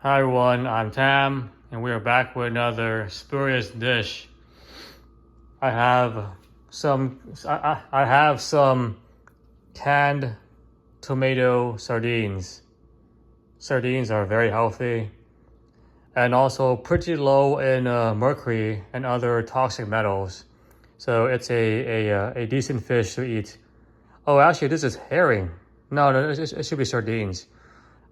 Hi everyone, I'm Tam, and we are back with another spurious dish. I have some canned tomato sardines. Sardines are very healthy and also pretty low in mercury and other toxic metals. So it's a decent fish to eat. Oh, actually, this is herring. No, it should be sardines.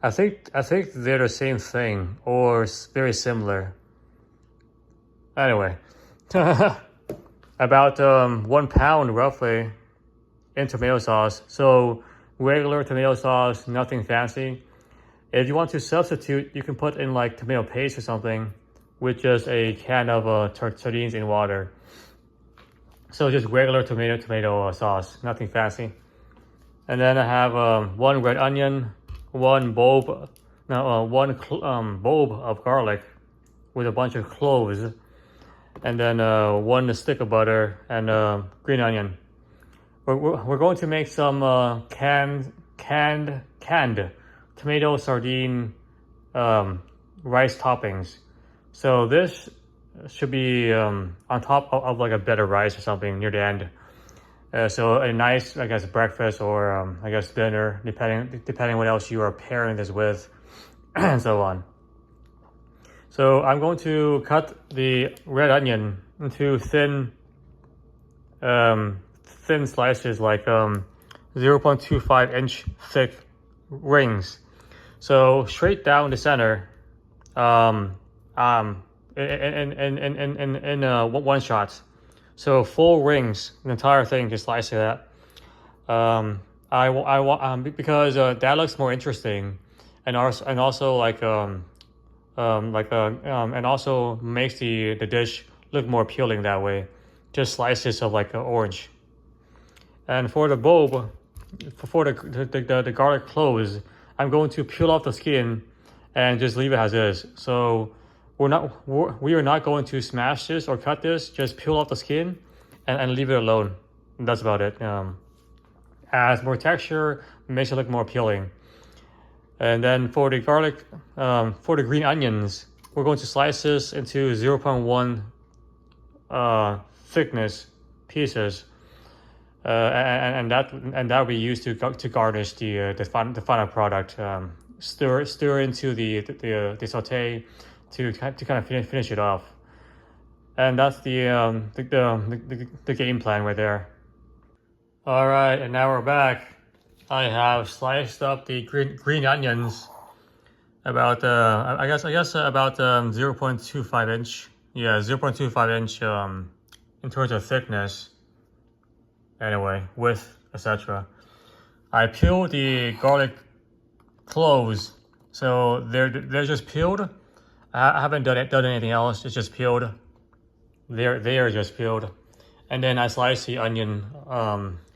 I think they're the same thing or very similar. Anyway, about 1 pound roughly in tomato sauce. So regular tomato sauce, nothing fancy. If you want to substitute, you can put in like tomato paste or something with just a can of sardines in water. So just regular tomato sauce, nothing fancy. And then I have one red onion, one bulb of garlic with a bunch of cloves, and then one stick of butter and green onion. We're going to make some canned tomato sardine rice toppings. So this should be on top of like a bed of rice or something near the end. So a nice, I guess, breakfast or I guess dinner, depending what else you are pairing this with, and so on. So I'm going to cut the red onion into thin slices, like 0.25 inch thick rings. So straight down the center, in one shot. So full rings, the entire thing, just slice it that. I want because that looks more interesting, and also like and also makes the dish look more appealing that way. Just slices of like orange. And for the bulb, for the garlic cloves, I'm going to peel off the skin and just leave it as is. So we are not going to smash this or cut this. Just peel off the skin and leave it alone. That's about it. Adds more texture, makes it look more appealing. And then for the garlic, for the green onions, we're going to slice this into 0.1 thickness pieces, and that will be used to garnish the final product. Stir into the saute to kind of finish it off, and that's the game plan right there. All right, and now we're back. I have sliced up the green onions about I guess about 0.25 inch. Yeah, 0.25 inch in terms of thickness. Anyway, width, etc. I peeled the garlic cloves, so they're just peeled. I haven't done anything else. It's just peeled. They are just peeled, and then I slice the onion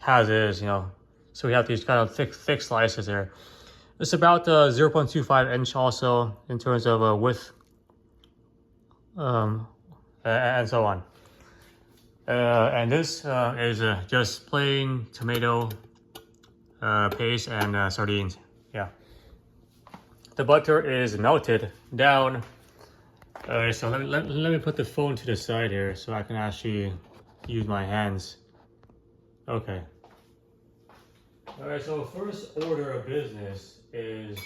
as is, So we have these kind of thick slices there. It's about 0.25 inch also in terms of width, and so on. And this is just plain tomato paste and sardines. Yeah. The butter is melted down. So let me put the phone to the side here so I can actually use my hands. Okay. All right, so first order of business is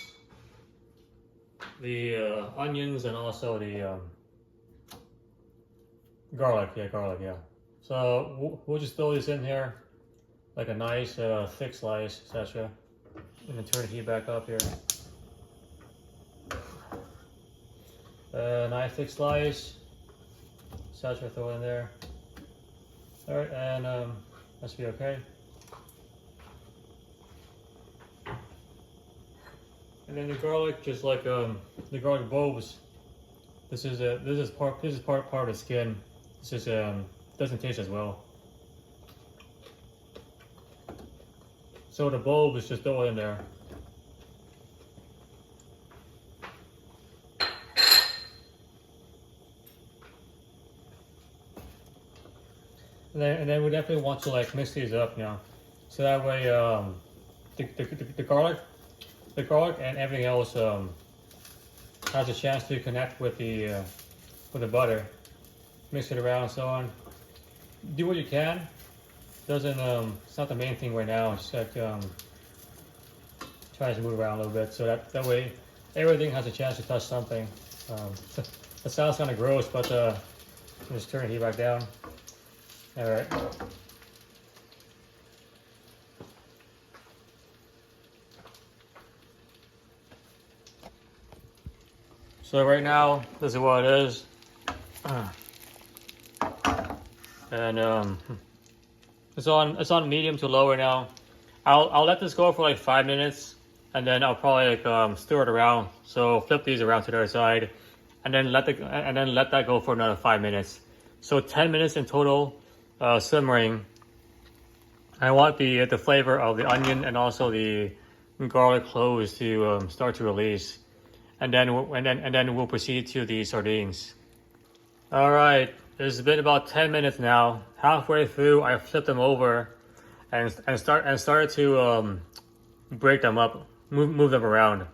the onions and also the garlic. Yeah, garlic, yeah. So we'll just throw this in here like a nice thick slice, etc. And then turn the heat back up here. Nice thick slice, etc. Throw in there. All right, and that should be okay. And then the garlic, just like the garlic bulbs. This is part of the skin. This is doesn't taste as well. So the bulb is just throw it in there. And then we definitely want to like mix these up, so that way the garlic and everything else has a chance to connect with the butter. Mix it around and so on. Do what you can. Doesn't it's not the main thing right now. It's like tries to move around a little bit so that way everything has a chance to touch something. That sounds kind of gross, but just turn the heat back down. All right. So right now, this is what it is. And it's on medium to low right now. I'll let this go for like 5 minutes, and then I'll probably like stir it around. So flip these around to the other side, and then let that go for another 5 minutes. So 10 minutes in total, simmering. I want the flavor of the onion and also the garlic cloves to start to release, and then we'll proceed to the sardines. All right, it's been about 10 minutes now. Halfway through, I flipped them over, and started to break them up, move them around.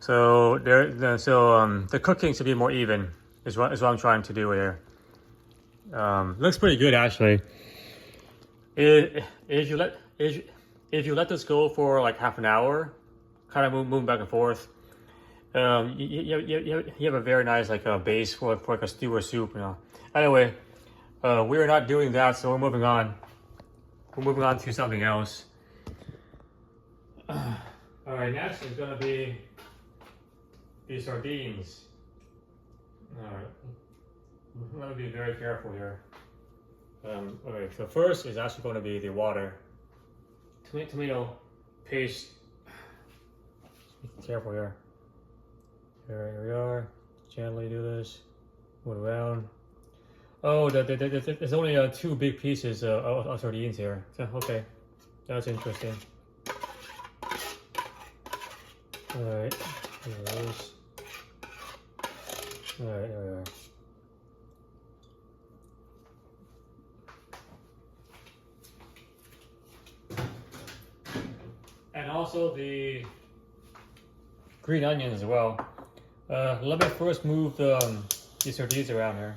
So the cooking should be more even. Is what I'm trying to do here. Looks pretty good actually. If you let this go for like half an hour, kind of moving back and forth, you have a very nice like base for like a stew or soup, you know. Anyway, we are not doing that, so we're moving on. We're moving on to something else. All right, next is gonna be the sardines. All right, let me be very careful here. Okay, so first is actually going to be the water. Tomato paste. Be careful here. Here we are. Gently do this. Move around. Oh, there's only 2 big pieces of sardines here. So, okay, that's interesting. All right, there it is. All right, there we are. And also the green onions as well. Let me first move the sardines around here.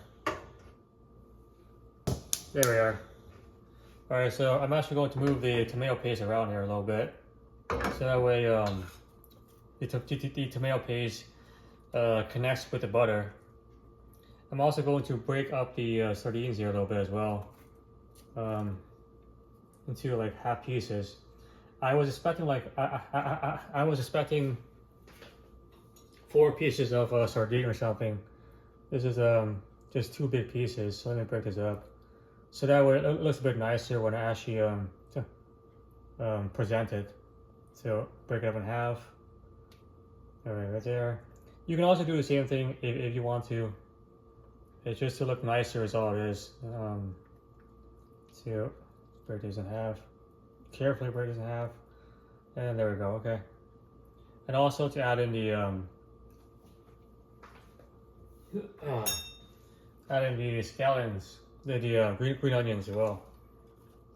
There we are. All right, so I'm actually going to move the tomato paste around here a little bit, so that way the tomato paste connects with the butter. I'm also going to break up the sardines here a little bit as well, into like half pieces. I was expecting like I was expecting 4 pieces of sardine or something. This is just 2 big pieces. So let me break this up, so that way it looks a bit nicer when I actually present it. So break it up in half. All right, right there. You can also do the same thing if you want to. It's just to look nicer is all it is. So break these in half. Carefully break this in half. And there we go, okay. And also to add in the scallions, the green onions as well.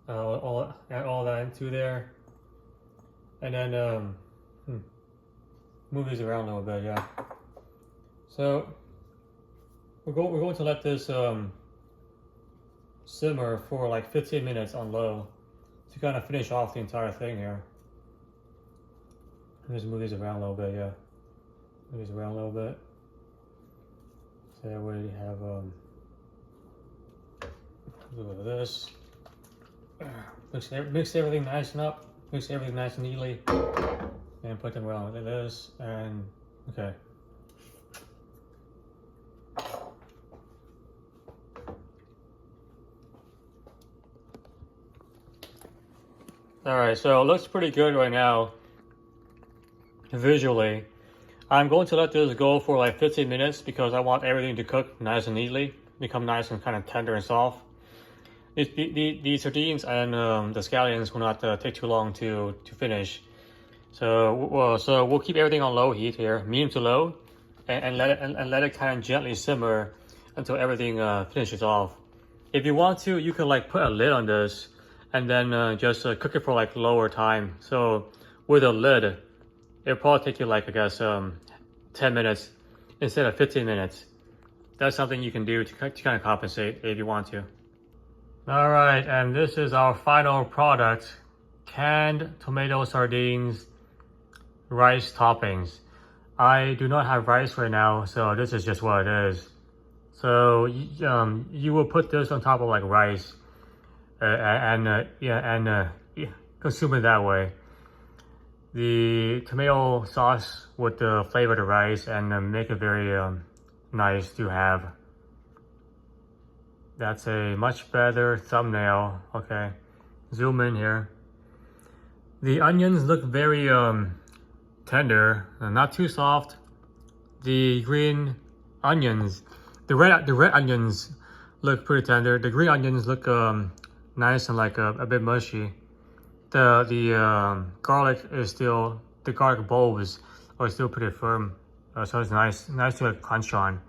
Add all that into there, and then move these around a little bit, yeah. So we're going to let this simmer for like 15 minutes on low to kind of finish off the entire thing here. Just move these around a little bit, yeah. Move these around a little bit. So that way you have a little bit of this. Mix everything nice and up. Mix everything nice and neatly. And put them around like this. And okay. Alright, so it looks pretty good right now. Visually, I'm going to let this go for like 15 minutes because I want everything to cook nice and neatly, become nice and kind of tender and soft. The sardines and the scallions will not take too long to finish. So we'll keep everything on low heat here, medium to low, and let it kind of gently simmer until everything finishes off. If you want to, you can like put a lid on this and then just cook it for like lower time. So with a lid, it'll probably take you like, I guess, 10 minutes instead of 15 minutes. That's something you can do to kind of compensate if you want to. All right, and this is our final product, canned tomato sardines, rice toppings. I do not have rice right now, so this is just what it is. So you will put this on top of like rice, and consume it that way. The tomato sauce would flavor the rice and make it very nice to have. That's a much better thumbnail. Okay, zoom in here. The onions look very tender, not too soft. The green onions, the red onions look pretty tender. The green onions look nice and like a bit mushy. The garlic is still, the garlic bulbs are still pretty firm, so it's nice to like crunch on.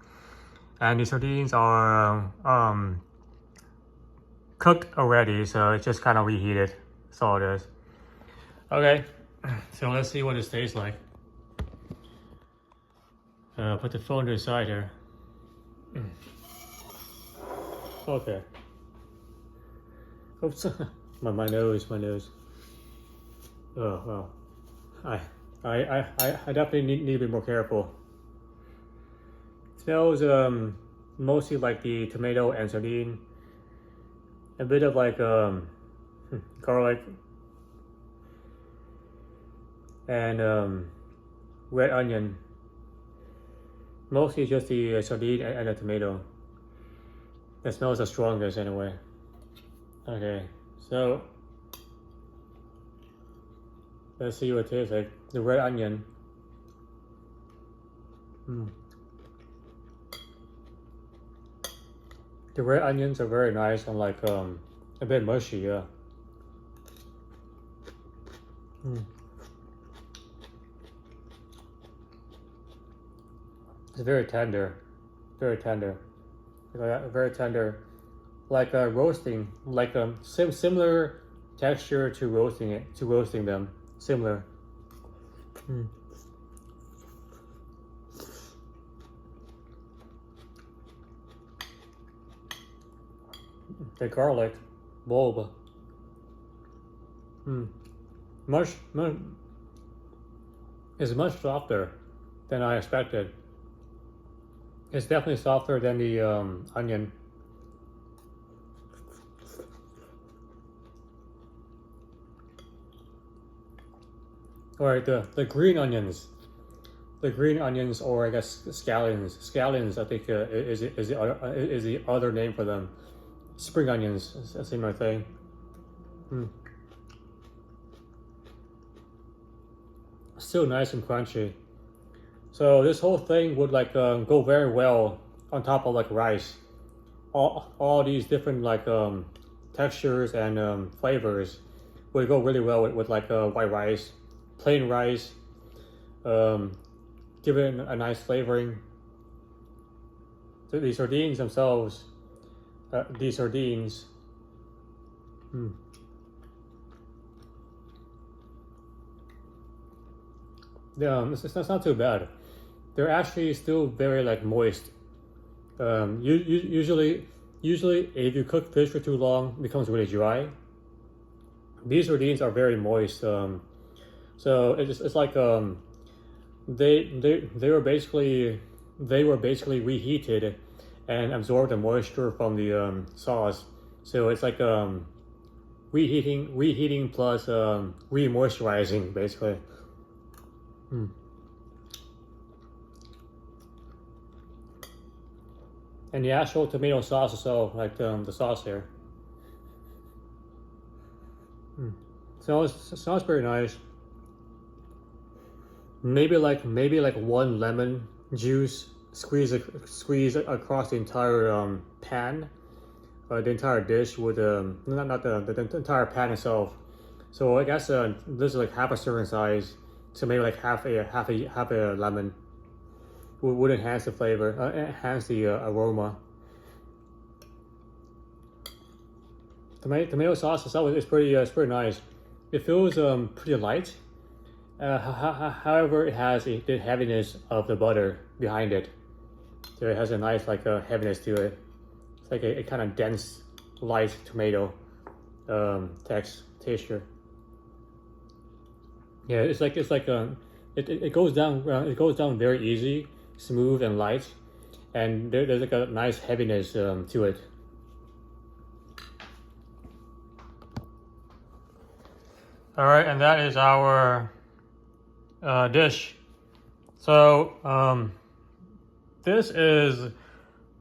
And the sardines are cooked already, so it's just kind of reheated. That's all it is. Okay, so let's see what this tastes like. Put the phone to the side here. Okay. Oops, my nose. Oh well, I definitely need to be more careful. It smells mostly like the tomato and sardine, a bit of like garlic and red onion. Mostly just the sardine and the tomato. That smells the strongest anyway. Okay, so let's see what it tastes like. The red onion. The red onions are very nice and like a bit mushy, yeah. It's very tender, very tender, very tender, like roasting, like similar texture to roasting them, similar. The garlic bulb, is much softer than I expected. It's definitely softer than the onion. All right, the green onions. The green onions, or I guess scallions. Scallions, I think, is the other name for them. Spring onions, a similar thing. Still nice and crunchy. So this whole thing would like go very well on top of like rice. All these different like textures and flavors would go really well with like white rice, plain rice. Give it a nice flavoring. So the sardines themselves, these sardines. Yeah, it's not too bad. They're actually still very like moist. Usually if you cook fish for too long, it becomes really dry. These sardines are very moist. So it's like they were basically reheated and absorbed the moisture from the sauce. So it's like reheating plus re-moisturizing basically. And the actual tomato sauce itself, like the sauce here, smells very nice. Maybe like one lemon juice squeeze across the entire pan, the entire dish with not the entire pan itself. So I guess this is like half a serving size. So maybe like half a lemon would enhance the flavor, enhance the aroma. Tomato sauce itself is pretty nice. It feels pretty light, However, it has the heaviness of the butter behind it. So it has a nice like a heaviness to it. It's like a kind of dense, light tomato texture. Yeah, it's like it goes down. It goes down very easy, smooth and light, and there's like a nice heaviness to it. All right, and that is our dish. So this is,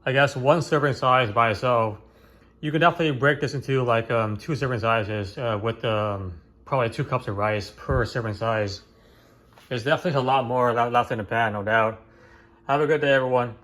I guess, 1 serving size by itself. You can definitely break this into like 2 serving sizes with probably 2 cups of rice per serving size. There's definitely a lot more left in the pan, no doubt. Have a good day, everyone.